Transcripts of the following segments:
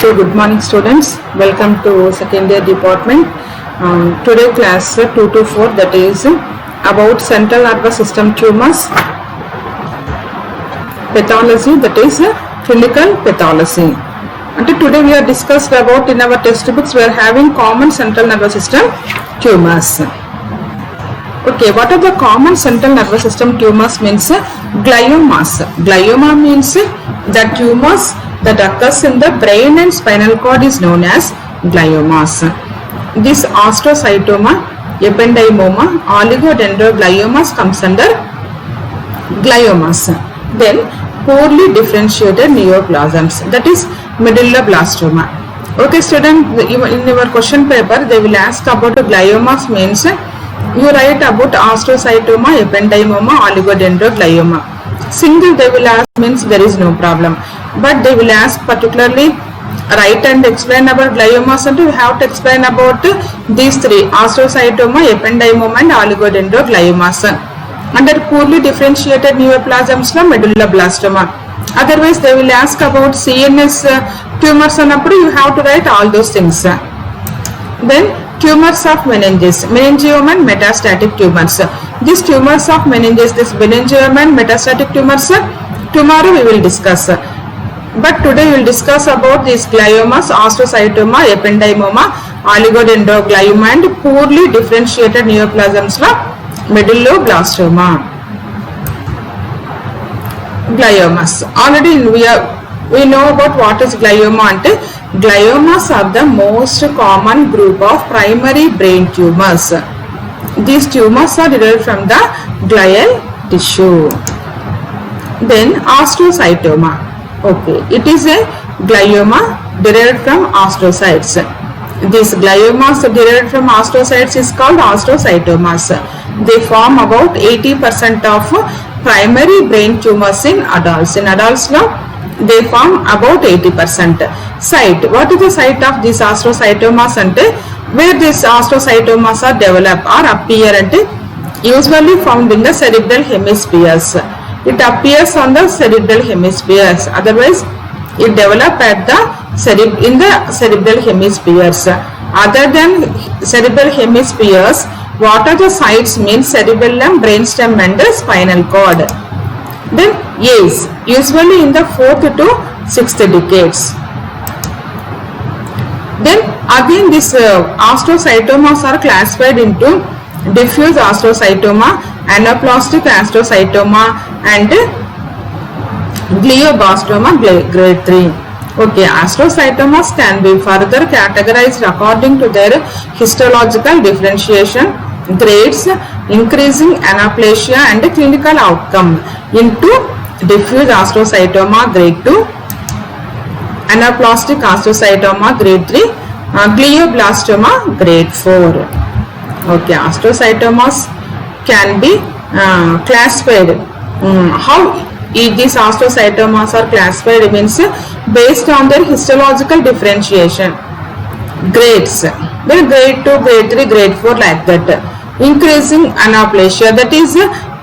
So good morning students, welcome to second year department. Today class 2 to 4, that is about central nervous system tumors, pathology, that is clinical pathology. And today we are discussed about, in our textbooks we are having common central nervous system tumors. Okay, what are the common central nervous system tumors? Means gliomas. Glioma means the tumors that occurs in the brain and spinal cord is known as gliomas. This astrocytoma, ependymoma, oligodendrogliomas comes under gliomas. Then poorly differentiated neoplasms, that is medulloblastoma. Okay student, in your question paper they will ask about gliomas means you write about astrocytoma, ependymoma, oligodendroglioma. Single they will ask means there is no problem, but they will ask particularly write and explain about gliomas, and you have to explain about these three: astrocytoma, ependymoma and oligodendrogliomas. Under poorly differentiated neoplasms medulloblastoma. Otherwise they will ask about CNS tumors and you have to write all those things. Then tumors of meninges, meningioma and metastatic tumors. These tumors of meninges, this meningioma and metastatic tumors, tomorrow we will discuss. But today we will discuss about these gliomas, astrocytoma, ependymoma, oligodendroglioma and poorly differentiated neoplasms medulloblastoma. Gliomas. Already we know about what is glioma. And gliomas are the most common group of primary brain tumors. These tumors are derived from the glial tissue. Then astrocytoma. Okay, it is a glioma derived from astrocytes. These gliomas derived from astrocytes is called astrocytomas. They form about 80% of primary brain tumors in adults. In adults now they form about 80%. Site. What is the site of these astrocytomas? And where these astrocytomas are developed or appear, and usually found in the cerebral hemispheres. It appears on the cerebral hemispheres. Otherwise it develops at the in the cerebral hemispheres. Other than cerebral hemispheres, what are the sites? Means cerebellum, brainstem and spinal cord. Then age, usually in the 4th to 6th decades. Then again this astrocytomas are classified into diffuse astrocytoma, anaplastic astrocytoma and glioblastoma grade 3. Okay, astrocytomas can be further categorized according to their histological differentiation grades, increasing anaplasia and clinical outcome into diffuse astrocytoma grade 2, anaplastic astrocytoma grade 3, glioblastoma grade 4. Okay, astrocytomas can be classified. How these astrocytomas are classified means based on their histological differentiation grades. Then grade 2, grade 3, grade 4 like that. Increasing anaplasia, that is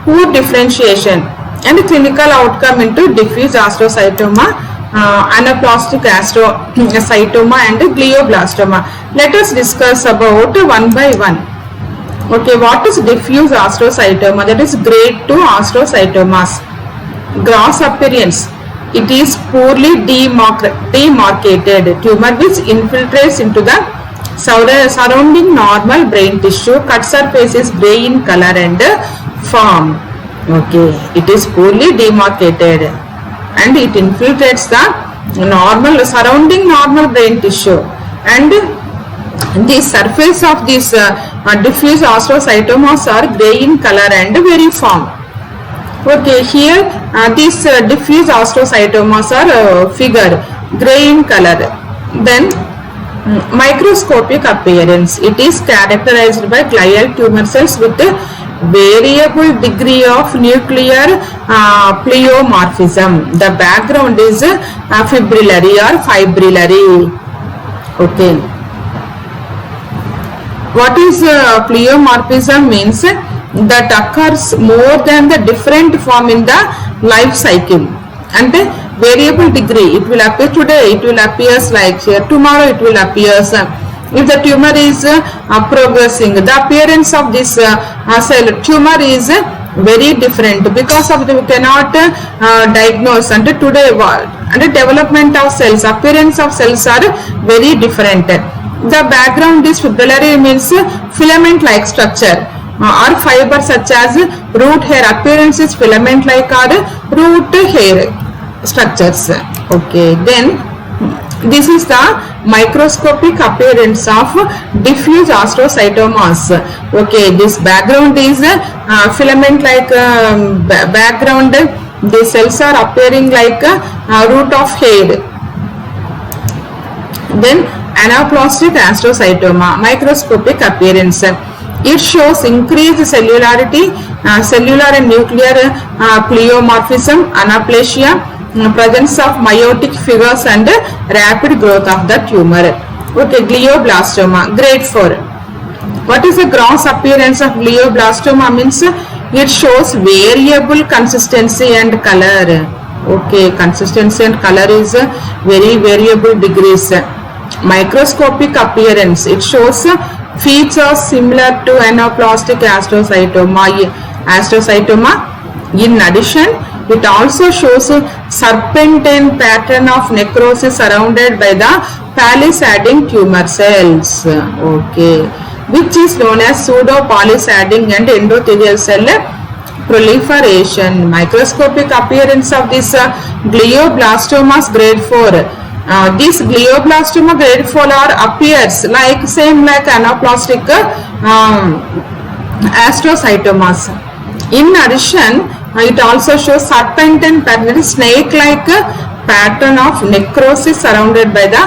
poor differentiation, and clinical outcome into diffuse astrocytoma, anaplastic astrocytoma and glioblastoma. Let us discuss about one by one. Okay, what is diffuse astrocytoma? That is grade 2 astrocytomas. Gross appearance, it is poorly demarcated tumor which infiltrates into the surrounding normal brain tissue. Cut surface is grey in color and form. Okay, it is poorly demarcated and it infiltrates the surrounding normal brain tissue, and the surface of these diffuse astrocytomas are grey in color and variform. Okay, here these diffuse astrocytomas are figure grey in color. Then microscopic appearance, it is characterized by glial tumor cells with a variable degree of nuclear pleomorphism. The background is fibrillary or fibrillary. Okay, what is pleomorphism? Means that occurs more than the different form in the life cycle. అంటే variable degree. It will appear today, it will appear like here, tomorrow it will appear. If the tumor is progressing, the appearance of this cell tumor is very different. Because of the we cannot diagnose until today. And the development of cells, appearance of cells are very different. The background is fibrillary, means filament like structure, or fiber such as root hair. Appearance is filament like or root hair structures. Okay, then this is the microscopic appearance of diffuse astrocytomas. Okay, this background is filament like background. The cells are appearing like root of hair. Then anaplastic astrocytoma, microscopic appearance. It shows increased cellularity, cellular and nuclear pleomorphism, anaplasia, presence of meiotic figures and rapid growth of the tumor. Okay, glioblastoma, grade 4. What is the gross appearance of glioblastoma? Means it shows variable consistency and color. Okay, consistency and color is very variable degrees. Microscopic appearance, it shows features similar to anaplastic astrocytoma. In addition, it also shows serpentine pattern of necrosis surrounded by the palisading tumor cells. Okay, which is known as pseudo palisading and endothelial cell proliferation. Microscopic appearance of this glioblastomas grade 4. This glioblastoma grade 4 appears like same like anaplastic astrocytomas. In addition, it also shows serpentine pattern, snake-like pattern of necrosis surrounded by the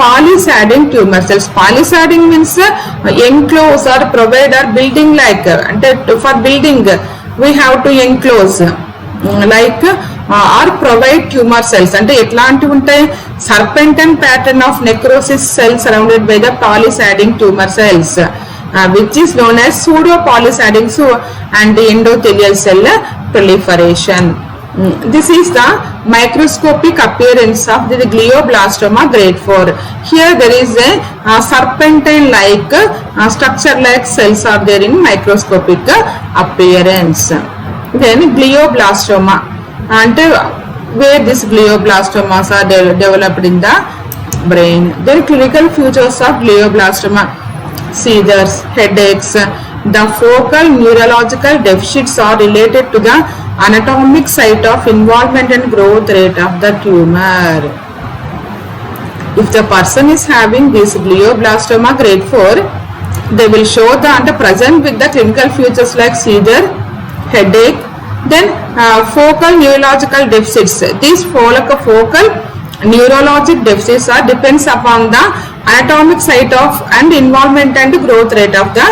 palisading tumor cells. Palisading means enclose or provide or building like. For building, we have to enclose like or provide tumor cells. అంటే ఎట్లాంటి ఉంటాయి? Serpentine pattern of necrosis cells surrounded by the palisading tumor cells. Which is known as pseudo palisading and endothelial cell proliferation. This is the microscopic appearance of the glioblastoma grade 4. Here there is a serpentine like structure like cells are there in microscopic appearance. Then glioblastoma, and where these glioblastomas are developed in the brain. Then clinical features of glioblastoma: seizures, headaches. The focal neurological deficits are related to the anatomic site of involvement and growth rate of the tumor. If the person is having this glioblastoma grade 4, they will show the present with the clinical features like seizure, headache. Then focal neurological deficits. These focal neurologic deficits are depends upon the anatomic site of and involvement and growth rate of the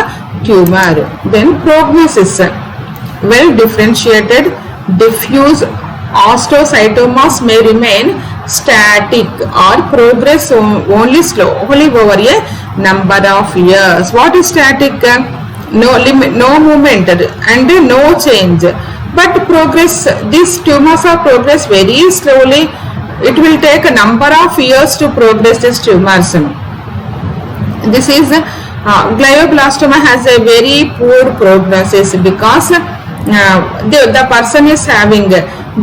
tumor. Then prognosis: well differentiated diffuse astrocytomas may remain static or progress only slowly over a number of years. What is static? No limit, no movement and no change. But progress, these tumors are progress very slowly. It will take a number of years to progress these tumors. This is glioblastoma has a very poor prognosis because the person is having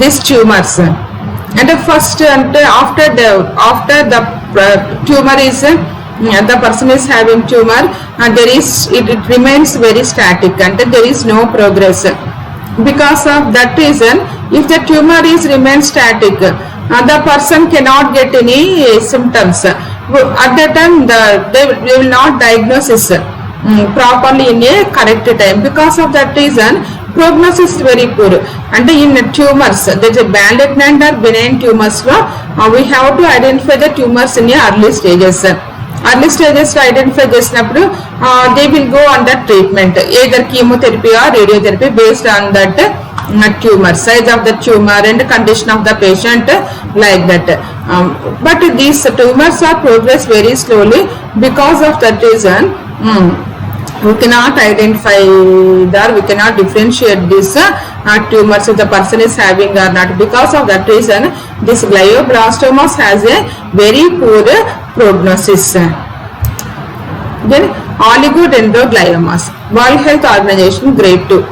these tumors, and first and after the tumor is the person is having tumor, and it remains very static and there is no progress. Because of that reason, if the tumor is remains static, the person cannot get any symptoms. At that time they will not diagnose it properly in a correct time. Because of that reason, prognosis is very poor. And in tumors, there is a malignant or benign tumors. We have to identify the tumors in early stages. Early stages to identify చేసినప్పుడు they will go on that treatment, either chemotherapy or radiotherapy based on that tumor, size of the tumor and condition of the patient, like that. But these tumors are progress very slowly. Because of that reason, we cannot identify we cannot differentiate this tumors if the person is having or not. Because of that reason, this glioblastomas has a very poor prognosis. Then oligodendrogliomas, World Health Organization grade 2.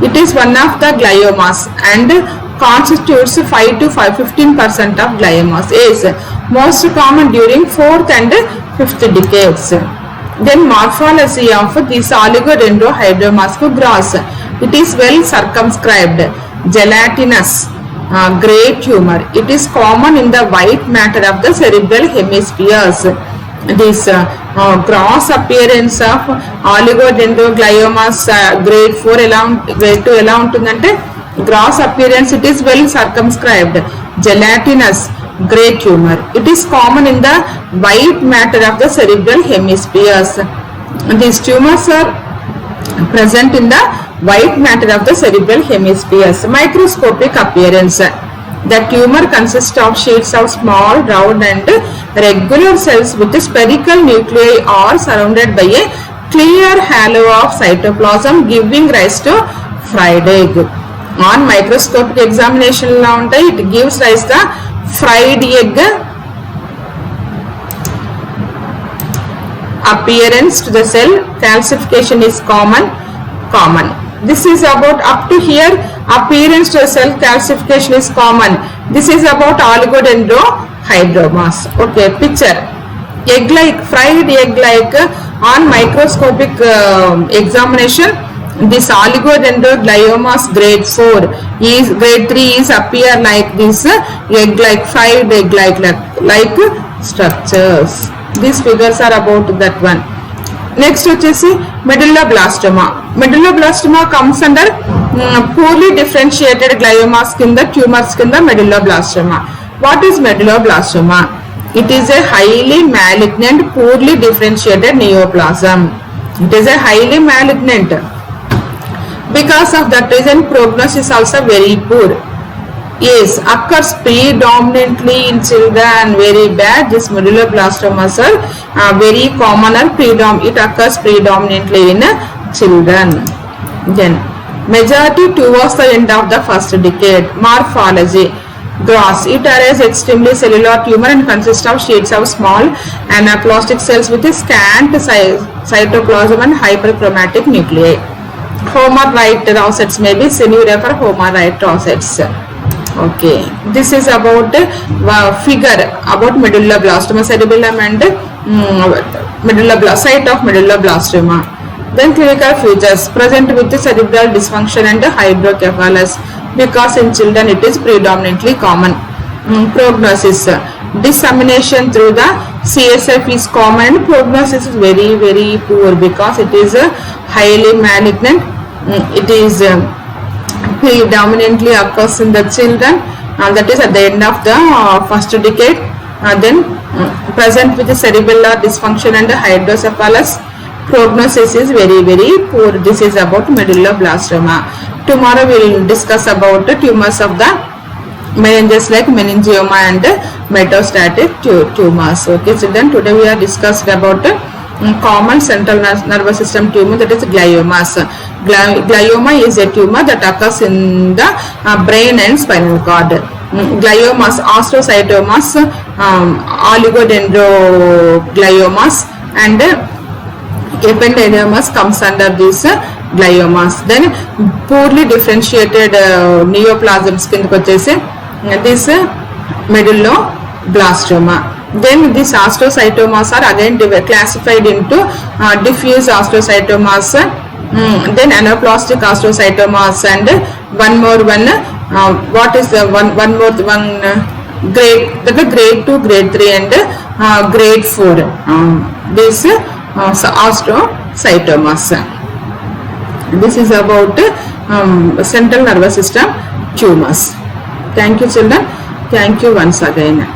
It is one of the gliomas and constitutes 5 to 15% of gliomas. Is most common during 4th and 5th decades. Then morphology of this oligodendrohydromas gross. It is well circumscribed, gelatinous, grey tumor. It is common in the white matter of the cerebral hemispheres. This gross appearance of oligodendrogliomas grade 4 grade 2 ఎలా ఉంటుందంటే gross appearance it is well circumscribed, gelatinous, grey tumor. It is common in the white matter of the cerebral hemispheres. These tumors are present in the white matter of the cerebral hemispheres. Microscopic appearance. The tumor consists of sheets of small, round and regular cells with spherical nuclei or surrounded by a clear halo of cytoplasm giving rise to fried egg. On microscopic examination, it gives rise to fried egg appearance to the cell. Calcification is common. This is about up to here appearance to the cell, calcification is common. This is about oligodendrohydromas. Okay, picture egg like, fried egg like. On microscopic examination, this oligodendrogliomas grade 4 is grade 3 is appear like this egg like, fried egg like structures. These figures are about that one. Next వచ్చేసి medulloblastima. Medulloblastima comes under poorly differentiated gliomas కింద, tumors కింద medulloblastima. What is medulloblastima? It is a highly malignant, poorly differentiated neoplasm. It is a highly malignant. Because of that reason, prognosis is also very poor. Yes, occurs predominantly in children, very bad. This medulloblastomas are very common or it occurs predominantly in children. Then majority towards the end of the first decade. Morphology. Gross. It arrays extremely cellular tumor and consists of sheets of small anaplastic cells with a scant cytoplasm and hyperchromatic nuclei. Homer-right rosettes may be seen. You refer Homer-right rosettes. Okay, this is about figure about medulloblastima, cerebellum and site of medulloblastima. Then clinical features present with the cerebral dysfunction and hydrocephalus. Because in children it is predominantly common. Prognosis. Dissemination through the CSF is common and prognosis is very, very poor because it is highly malignant. It is predominantly occurs in the children, that is at the end of the first decade. Then present with the cerebellar dysfunction and hydrocephalus. Prognosis is very, very poor. This is about medulloblastima. Tomorrow we will discuss about the tumors of the meninges like meningioma and metastatic tumors. Okay, children, today we are discussed about common central nervous system tumor, that is gliomas. Glioma is a tumor that occurs in the brain and spinal cord. Gliomas, astrocytomas, oligodendrogliomas and ependydiomas comes under these gliomas. Then poorly differentiated neoplasms కిందకి వచ్చేసి this medulloblastima. Then these astrocytomas are again classified into diffuse astrocytomas, then anaplastic astrocytomas and one what is the one more grade, the grade 2, grade 3 and grade 4 this astrocytomas. This is about central nervous system tumors. Thank you children. Thank you once again.